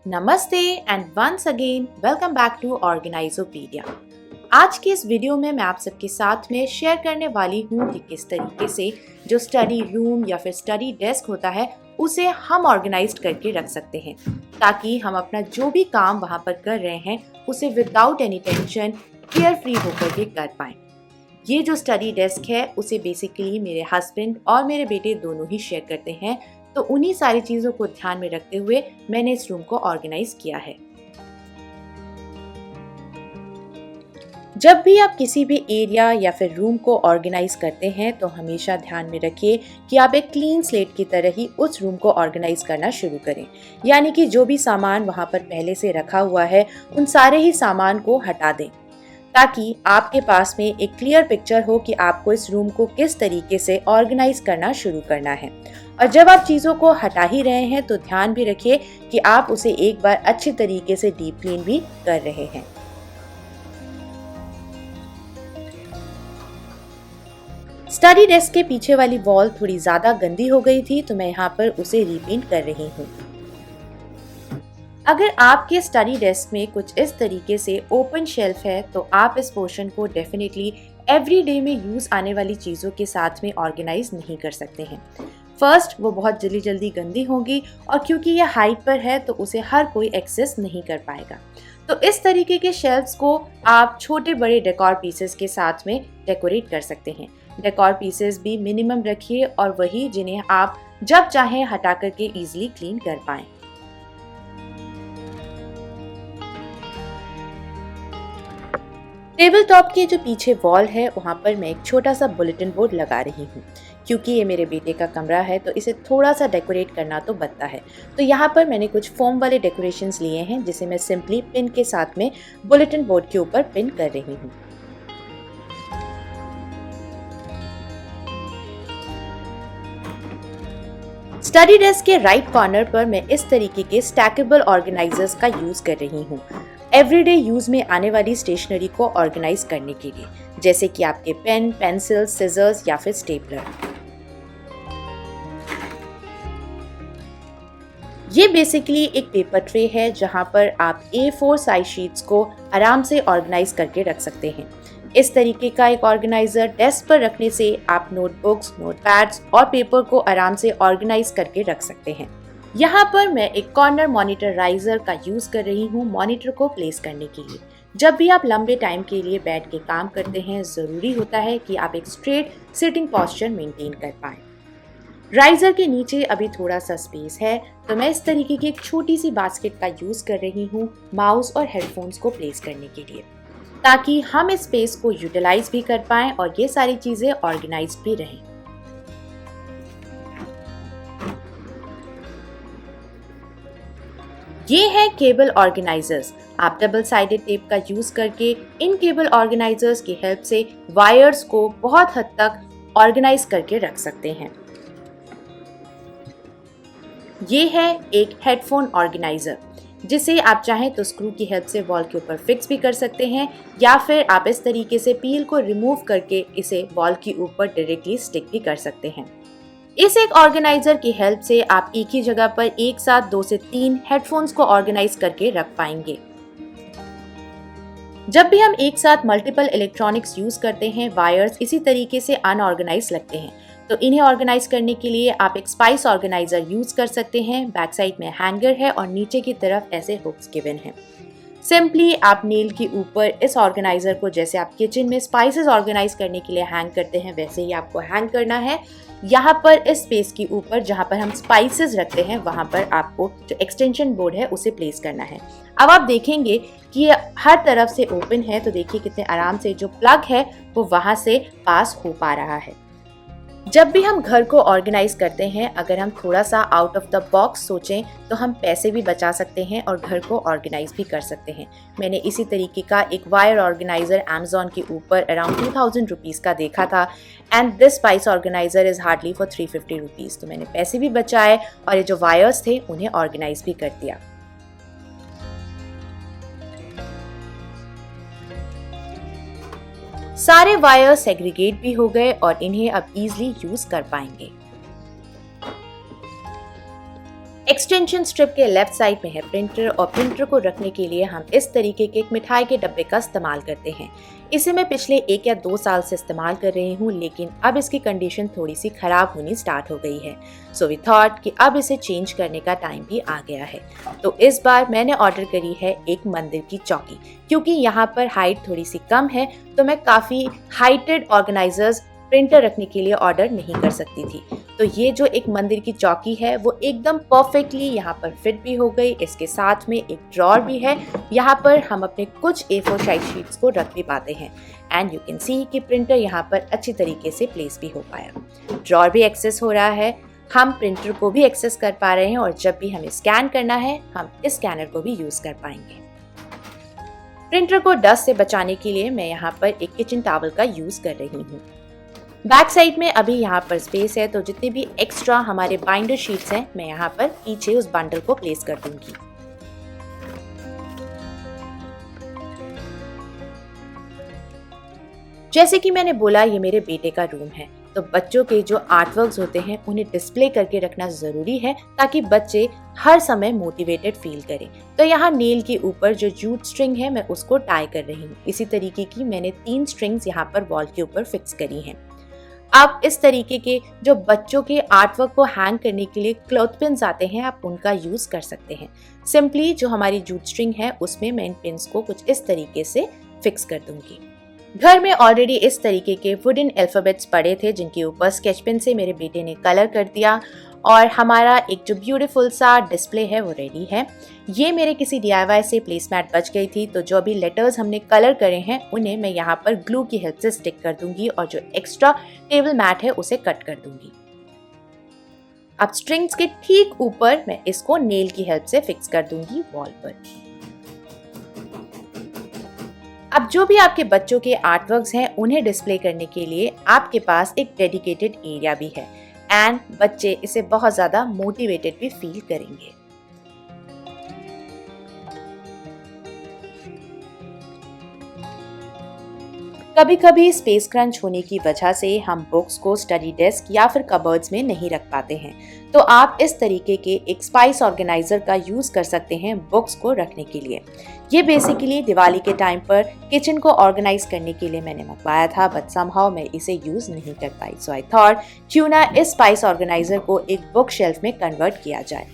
नमस्ते and once again welcome back to Organizopedia. आज की इस वीडियो में मैं आप सबके साथ में शेयर करने वाली हूँ कि किस तरीके से जो स्टडी रूम या फिर स्टडी डेस्क होता है उसे हम ऑर्गेनाइज्ड करके रख सकते हैं, ताकि हम अपना जो भी काम वहाँ पर कर रहे हैं उसे without any tension care free होकर के कर पाएं। ये जो स्टडी डेस्क है उसे बेसिकली मेरे हस्बैंड और मेरे बेटे दोनों ही शेयर करते हैं, तो उन्हीं सारी चीज़ों को ध्यान में रखते हुए मैंने इस रूम को ऑर्गेनाइज किया है। जब भी आप किसी भी एरिया या फिर रूम को ऑर्गेनाइज करते हैं तो हमेशा ध्यान में रखिए कि आप एक क्लीन स्लेट की तरह ही उस रूम को ऑर्गेनाइज करना शुरू करें। यानी कि जो भी सामान वहाँ पर पहले से रखा हुआ है उन सारे ही सामान को हटा दें, ताकि आपके पास में एक क्लियर पिक्चर हो कि आपको इस रूम को किस तरीके से ऑर्गेनाइज करना शुरू करना है। और जब आप चीज़ों को हटा ही रहे हैं तो ध्यान भी रखिए कि आप उसे एक बार अच्छे तरीके से डीप क्लीन भी कर रहे हैं। स्टडी डेस्क के पीछे वाली वॉल थोड़ी ज़्यादा गंदी हो गई थी, तो मैं यहाँ पर उसे रीपेंट कर रही हूँ। अगर आपके स्टडी डेस्क में कुछ इस तरीके से ओपन शेल्फ है तो आप इस पोर्शन को डेफिनेटली एवरीडे में यूज आने वाली चीज़ों के साथ में ऑर्गेनाइज नहीं कर सकते हैं। फर्स्ट, वो बहुत जल्दी गंदी होगी और क्योंकि ये हाइट पर है तो उसे हर कोई एक्सेस नहीं कर पाएगा। तो इस तरीके के शेल्फ्स को आप छोटे बड़े डेकोर पीसेस के साथ में डेकोरेट कर सकते हैं। डेकोर पीसेस भी मिनिमम रखिए और वही जिन्हें आप जब चाहें हटा करके इजीली क्लीन कर पाएं। टेबल टॉप के जो पीछे वॉल है वहाँ पर मैं एक छोटा सा बुलेटिन बोर्ड लगा रही हूँ। क्योंकि ये मेरे बेटे का कमरा है तो इसे थोड़ा सा डेकोरेट करना तो बनता है। तो यहाँ पर मैंने कुछ फोम वाले डेकोरेशंस लिए हैं जिसे मैं सिंपली पिन के साथ में बुलेटिन बोर्ड के ऊपर पिन कर रही हूँ। स्टडी डेस्क के राइट कॉर्नर पर मैं इस तरीके के स्टैकेबल ऑर्गेनाइजर्स का यूज कर रही हूँ एवरीडे यूज में आने वाली स्टेशनरी को ऑर्गेनाइज करने के लिए, जैसे कि आपके पेन, पेंसिल, सिजर्स या फिर स्टेपलर। ये बेसिकली एक पेपर ट्रे है जहां पर आप A4 साइज शीट्स को आराम से ऑर्गेनाइज करके रख सकते हैं। इस तरीके का एक ऑर्गेनाइजर डेस्क पर रखने से आप नोटबुक्स, नोटपैड्स और पेपर को आराम से ऑर्गेनाइज करके रख सकते हैं। यहाँ पर मैं एक कॉर्नर मॉनिटर राइजर का यूज कर रही हूँ मॉनिटर को प्लेस करने के लिए। जब भी आप लंबे टाइम के लिए बैठ के काम करते हैं जरूरी होता है कि आप एक स्ट्रेट सिटिंग पोस्चर मेंटेन कर पाएं। राइजर के नीचे अभी थोड़ा सा स्पेस है तो मैं इस तरीके की एक छोटी सी बास्केट का यूज कर रही हूँ माउस और हेडफोन्स को प्लेस करने के लिए, ताकि हम इस स्पेस को यूटिलाइज भी कर पाएं और ये सारी चीजें ऑर्गेनाइज भी रहें। ये है केबल ऑर्गेनाइजर्स। आप डबल साइडेड टेप का यूज करके इन केबल ऑर्गेनाइजर्स की हेल्प से वायर्स को बहुत हद तक ऑर्गेनाइज करके रख सकते हैं। ये है एक हेडफोन ऑर्गेनाइजर, जिसे आप चाहें तो स्क्रू की हेल्प से वॉल के ऊपर फिक्स भी कर सकते हैं या फिर आप इस तरीके से पील को रिमूव करके इसे वॉल के ऊपर डायरेक्टली स्टिक भी कर सकते हैं। इस एक ऑर्गेनाइजर की हेल्प से आप एक ही जगह पर एक साथ 2 से 3 हेडफोन्स को ऑर्गेनाइज करके रख पाएंगे। जब भी हम एक साथ मल्टीपल इलेक्ट्रॉनिक्स यूज करते हैं, वायर्स इसी तरीके से अनऑर्गेनाइज लगते हैं, तो इन्हें ऑर्गेनाइज करने के लिए आप एक स्पाइस ऑर्गेनाइजर यूज कर सकते हैं। बैक साइड में हैंगर है और नीचे की तरफ ऐसे हुक्स गिवन हैं। सिंपली आप नेल के ऊपर इस ऑर्गेनाइजर को, जैसे आप किचन में स्पाइसेस ऑर्गेनाइज करने के लिए हैंग करते हैं, वैसे ही आपको हैंग करना है। यहाँ पर इस स्पेस के ऊपर जहाँ पर हम स्पाइसेस रखते हैं वहाँ पर आपको जो एक्सटेंशन बोर्ड है उसे प्लेस करना है। अब आप देखेंगे कि ये हर तरफ से ओपन है, तो देखिए कितने आराम से जो प्लग है वो वहाँ से पास हो पा रहा है। जब भी हम घर को ऑर्गेनाइज करते हैं, अगर हम थोड़ा सा आउट ऑफ द बॉक्स सोचें तो हम पैसे भी बचा सकते हैं और घर को ऑर्गेनाइज भी कर सकते हैं। मैंने इसी तरीके का एक वायर ऑर्गेनाइजर Amazon के ऊपर अराउंड 2000 रुपीज़ का देखा था and this spice organiser is hardly for 350 rupees. तो मैंने पैसे भी बचाए और ये जो वायर्स थे उन्हें ऑर्गेनाइज भी कर दिया। सारे वायर सेग्रीगेट भी हो गए और इन्हें अब इजीली यूज कर पाएंगे। एक्सटेंशन स्ट्रिप के लेफ्ट साइड में है प्रिंटर और प्रिंटर को रखने के लिए हम इस तरीके के एक मिठाई के डब्बे का इस्तेमाल करते हैं। इसे मैं पिछले 1 या 2 साल से इस्तेमाल कर रही हूँ, लेकिन अब इसकी कंडीशन थोड़ी सी खराब होनी स्टार्ट हो गई है। सो वी थॉट कि अब इसे चेंज करने का टाइम भी आ गया है। तो इस बार मैंने ऑर्डर करी है एक मंदिर की चौकी। क्योंकि यहाँ पर हाइट थोड़ी सी कम है तो मैं काफ़ी हाइटेड ऑर्गेनाइजर्स प्रिंटर रखने के लिए ऑर्डर नहीं कर सकती थी। तो ये जो एक मंदिर की चौकी है वो एकदम परफेक्टली यहाँ पर फिट भी हो गई। इसके साथ में एक ड्रॉर भी है, यहाँ पर हम अपने कुछ A4 साइज शीट्स को रख भी पाते हैं। एंड यू कैन सी कि प्रिंटर यहाँ पर अच्छी तरीके से प्लेस भी हो पाया। ड्रॉर भी एक्सेस हो रहा है, हम प्रिंटर को भी एक्सेस कर पा रहे हैं और जब भी हमें स्कैन करना है हम इस स्कैनर को भी यूज कर पाएंगे। प्रिंटर को डस्ट से बचाने के लिए मैं यहाँ पर एक किचन टॉवल का यूज कर रही हूँ। बैक साइड में अभी यहाँ पर स्पेस है, तो जितने भी एक्स्ट्रा हमारे बाइंडर शीट्स हैं मैं यहाँ पर पीछे उस बंडल को प्लेस कर दूंगी। जैसे कि मैंने बोला ये मेरे बेटे का रूम है, तो बच्चों के जो आर्टवर्क्स होते हैं उन्हें डिस्प्ले करके रखना जरूरी है ताकि बच्चे हर समय मोटिवेटेड फील करें। तो यहाँ नेल के ऊपर जो जूट स्ट्रिंग है मैं उसको टाई कर रही हूँ। इसी तरीके की मैंने 3 स्ट्रिंग्स यहाँ पर वॉल के ऊपर फिक्स करी हैं। आप इस तरीके के जो बच्चों के आर्टवर्क को हैंग करने के लिए क्लॉथ पिन्स आते हैं आप उनका यूज कर सकते हैं। सिंपली जो हमारी जूट स्ट्रिंग है उसमें मैं इन पिन्स को कुछ इस तरीके से फिक्स कर दूंगी। घर में ऑलरेडी इस तरीके के वुडन अल्फाबेट्स पड़े थे जिनके ऊपर स्केच पेन से मेरे बेटे ने कलर कर दिया और हमारा एक जो ब्यूटीफुल सा डिस्प्ले है वो रेडी है। ये मेरे किसी DIY से प्लेसमैट बच गई थी, तो जो अभी लेटर्स हमने कलर करे हैं उन्हें मैं यहाँ पर ग्लू की हेल्प से स्टिक कर दूंगी और जो एक्स्ट्रा टेबल मैट है उसे कट कर दूंगी। अब स्ट्रिंग्स के ठीक ऊपर मैं इसको नेल की हेल्प से फिक्स कर दूंगी वॉल पर। अब जो भी आपके बच्चों के आर्टवर्क्स हैं उन्हें डिस्प्ले करने के लिए आपके पास एक डेडिकेटेड एरिया भी है एंड बच्चे इसे बहुत ज्यादा मोटिवेटेड भी फील करेंगे। कभी कभी स्पेस क्रंच होने की वजह से हम बुक्स को स्टडी डेस्क या फिर कबर्ड्स में नहीं रख पाते हैं, तो आप इस तरीके के एक स्पाइस ऑर्गेनाइजर का यूज कर सकते हैं बुक्स को रखने के लिए। ये बेसिकली दिवाली के टाइम पर किचन को ऑर्गेनाइज करने के लिए मैंने मंगवाया था, बट समहाउ मैं इसे यूज नहीं कर पाई। सो आई थॉट क्यों ना इस स्पाइस ऑर्गेनाइजर को एक बुक शेल्फ में कन्वर्ट किया जाए।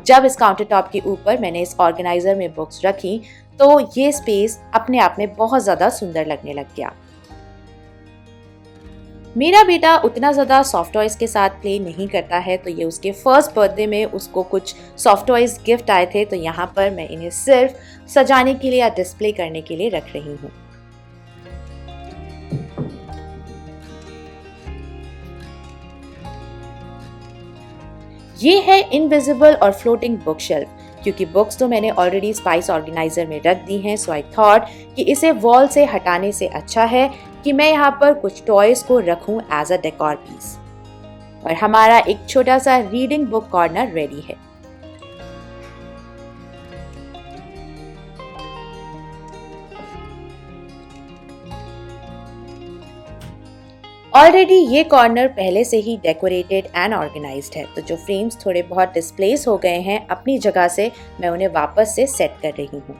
जब इस काउंटर टॉप के ऊपर मैंने इस ऑर्गेनाइजर में बुक्स रखी तो ये स्पेस अपने आप में बहुत ज्यादा सुंदर लगने लग गया। मेरा बेटा उतना ज़्यादा सॉफ्ट टॉयज़ के साथ प्ले नहीं करता है, तो ये उसके फर्स्ट बर्थडे में उसको कुछ सॉफ्ट टॉयज़ गिफ्ट आए थे, तो यहाँ पर मैं इन्हें सिर्फ सजाने के लिए या डिस्प्ले करने के लिए रख रही हूँ। ये है इनविजिबल और फ्लोटिंग बुक शेल्फ। क्योंकि बुक्स तो मैंने ऑलरेडी स्पाइस ऑर्गेनाइजर में रख दी हैं, सो आई थॉट कि इसे वॉल से हटाने से अच्छा है कि मैं यहाँ पर कुछ टॉयज को रखूं एज अ डेकोर पीस। और हमारा एक छोटा सा रीडिंग बुक कॉर्नर रेडी है। ऑलरेडी ये कॉर्नर पहले से ही डेकोरेटेड एंड ऑर्गेनाइज्ड है, तो जो फ्रेम्स थोड़े बहुत डिस्प्लेस हो गए हैं अपनी जगह से मैं उन्हें वापस से सेट कर रही हूँ।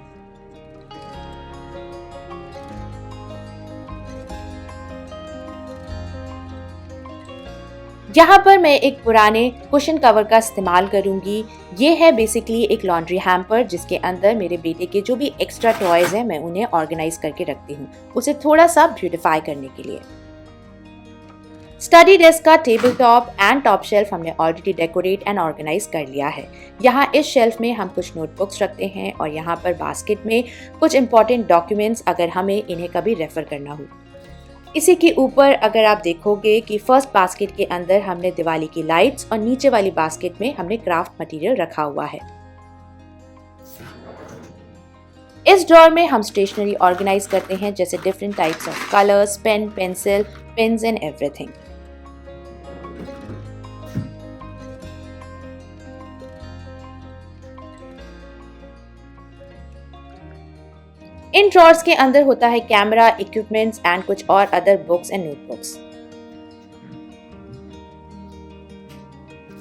यहाँ पर मैं एक पुराने कुशन कवर का इस्तेमाल करूंगी। ये है बेसिकली एक लॉन्ड्री हैम्पर जिसके अंदर मेरे बेटे के जो भी एक्स्ट्रा टॉयज हैं मैं उन्हें ऑर्गेनाइज करके रखती हूँ, उसे थोड़ा सा ब्यूटिफाई करने के लिए। स्टडी डेस्क का table top and top shelf हमने ऑलरेडी डेकोरेट एंड ऑर्गेनाइज कर लिया है। यहाँ इस शेल्फ में हम कुछ नोटबुक्स रखते हैं और यहाँ पर बास्केट में कुछ इंपॉर्टेंट डॉक्यूमेंट्स अगर हमें इन्हें कभी रेफर करना हो। इसी के ऊपर अगर आप देखोगे कि फर्स्ट बास्केट के अंदर हमने दिवाली की लाइट्स और नीचे वाली बास्केट में हमने क्राफ्ट मटेरियल रखा हुआ है। इस ड्रॉर में हम स्टेशनरी ऑर्गेनाइज करते हैं जैसे different types of colours, pen, pencil, pens and everything. In drawers के अंदर होता है कैमरा, इक्विपमेंट्स एंड कुछ और other books and notebooks.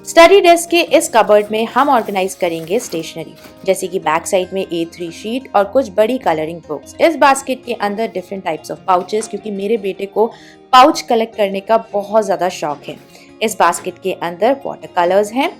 Study desk के इस कबर्ड में हम ऑर्गेनाइज करेंगे स्टेशनरी, जैसे कि बैक साइड में A3 शीट और कुछ बड़ी कलरिंग बुक्स। इस बास्केट के अंदर डिफरेंट टाइप्स ऑफ पाउचेस, क्योंकि मेरे बेटे को पाउच कलेक्ट करने का बहुत ज्यादा शौक है। इस बास्केट के अंदर वाटर कलर्स हैं।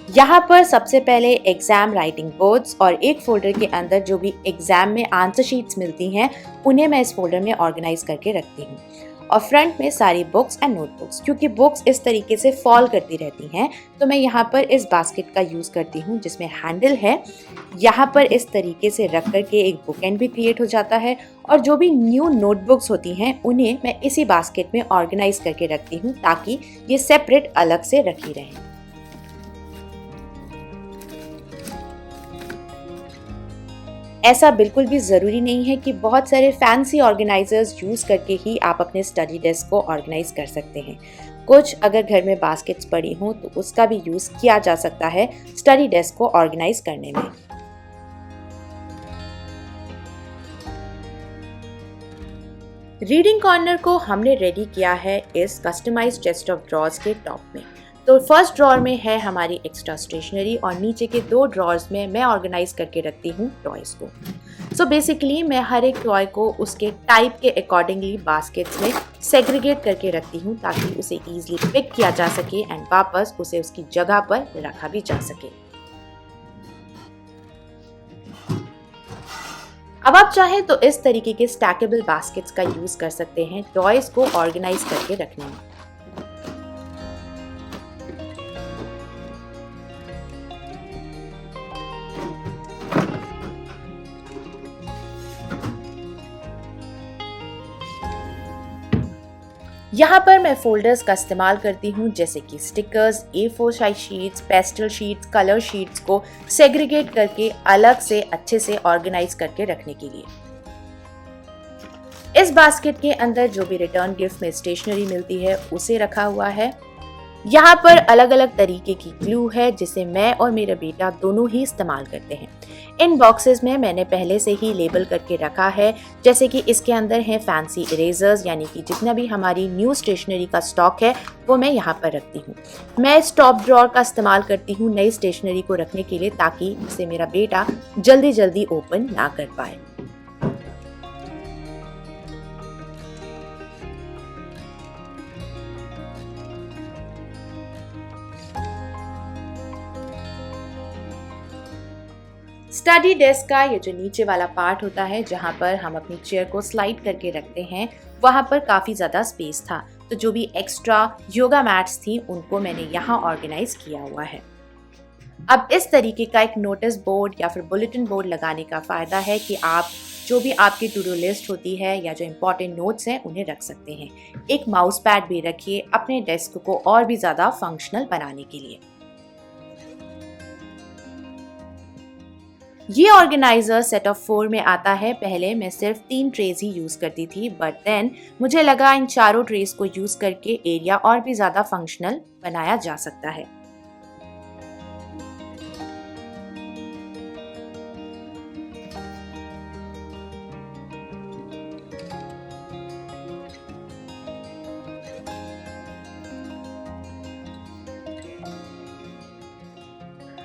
यहाँ पर सबसे पहले एग्जाम राइटिंग बोर्ड्स और एक फोल्डर के अंदर जो भी एग्जाम में आंसर शीट्स मिलती हैं उन्हें मैं इस फोल्डर में ऑर्गेनाइज करके रखती हूँ। और फ्रंट में सारी बुक्स एंड नोटबुक्स, क्योंकि बुक्स इस तरीके से फॉल करती रहती हैं तो मैं यहाँ पर इस बास्केट का यूज करती हूँ जिसमें हैंडल है। यहाँ पर इस तरीके से रख करके एक बुक एंड भी क्रिएट हो जाता है और जो भी न्यू नोटबुक्स होती हैं उन्हें मैं इसी बास्केट में ऑर्गेनाइज करके रखती हूँ ताकि ये सेपरेट अलग से रखी रहें। ऐसा बिल्कुल भी ज़रूरी नहीं है कि बहुत सारे फैंसी ऑर्गेनाइजर्स यूज़ करके ही आप अपने स्टडी डेस्क को ऑर्गेनाइज कर सकते हैं। कुछ अगर घर में बास्केट्स पड़ी हों तो उसका भी यूज़ किया जा सकता है स्टडी डेस्क को ऑर्गेनाइज करने में। रीडिंग कॉर्नर को हमने रेडी किया है इस कस्टमाइज्ड चेस्ट ऑफ ड्रॉर्स के टॉप में। तो फर्स्ट ड्रॉर में है हमारी एक्स्ट्रा स्टेशनरी और नीचे के 2 ड्रॉर्स में मैं ऑर्गेनाइज करके रखती हूँ टॉयज को। सो बेसिकली मैं हर एक टॉय को उसके टाइप के अकॉर्डिंगली बास्केट्स में सेग्रीगेट करके रखती हूँ ताकि उसे ईजिली पिक किया जा सके एंड वापस उसे उसकी जगह पर रखा भी जा सके। अब आप चाहें तो इस तरीके के स्टैकेबल बास्केट्स का यूज कर सकते हैं टॉयज को ऑर्गेनाइज करके रखने में। यहाँ पर मैं फोल्डर्स का इस्तेमाल करती हूँ जैसे कि stickers, A4 size sheets, pastel sheets, colour sheets को सेग्रीगेट करके अलग से अच्छे से ऑर्गेनाइज करके रखने के लिए। इस बास्केट के अंदर जो भी रिटर्न गिफ्ट में स्टेशनरी मिलती है उसे रखा हुआ है। यहाँ पर अलग अलग तरीके की ग्लू है जिसे मैं और मेरा बेटा दोनों ही इस्तेमाल करते हैं। इन बॉक्सेस में मैंने पहले से ही लेबल करके रखा है, जैसे कि इसके अंदर है फैंसी इरेजर्स, यानी कि जितना भी हमारी न्यू स्टेशनरी का स्टॉक है वो मैं यहाँ पर रखती हूँ। मैं इस टॉप ड्रॉर का इस्तेमाल करती हूँ नई स्टेशनरी को रखने के लिए ताकि इसे मेरा बेटा जल्दी जल्दी ओपन ना कर पाए। स्टडी डेस्क का ये जो नीचे वाला पार्ट होता है जहाँ पर हम अपनी चेयर को स्लाइड करके रखते हैं, वहाँ पर काफ़ी ज़्यादा स्पेस था, तो जो भी एक्स्ट्रा योगा मैट्स थी उनको मैंने यहाँ ऑर्गेनाइज किया हुआ है। अब इस तरीके का एक नोटिस बोर्ड या फिर बुलेटिन बोर्ड लगाने का फ़ायदा है कि आप जो भी आपकी टू डू लिस्ट होती है या जो इम्पोर्टेंट नोट्स हैं उन्हें रख सकते हैं। एक माउस पैड भी रखिए अपने डेस्क को और भी ज़्यादा फंक्शनल बनाने के लिए। ये ऑर्गेनाइजर सेट ऑफ 4 में आता है। पहले मैं सिर्फ 3 ट्रेज ही यूज करती थी, बट देन मुझे लगा इन चारों ट्रेज को यूज करके एरिया और भी ज्यादा फंक्शनल बनाया जा सकता है।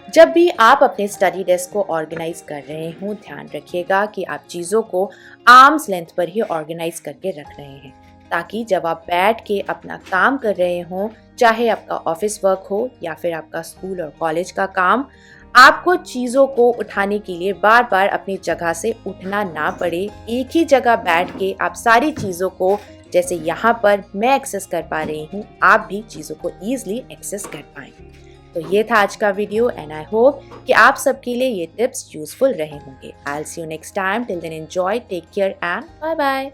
जब भी आप अपने स्टडी डेस्क को ऑर्गेनाइज कर रहे हो, ध्यान रखिएगा कि आप चीज़ों को आर्म्स लेंथ पर ही ऑर्गेनाइज करके रख रहे हैं, ताकि जब आप बैठ के अपना काम कर रहे हो, चाहे आपका ऑफिस वर्क हो या फिर आपका स्कूल और कॉलेज का काम, आपको चीज़ों को उठाने के लिए बार बार अपनी जगह से उठना ना पड़े। एक ही जगह बैठ के आप सारी चीज़ों को, जैसे यहाँ पर मैं एक्सेस कर पा रही हूँ, आप भी चीज़ों को ईजिली एक्सेस कर पाएँ। तो ये था आज का वीडियो एंड आई होप कि आप सबके लिए ये टिप्स यूजफुल रहे होंगे। I will see you next time. Till then enjoy, take care and bye bye.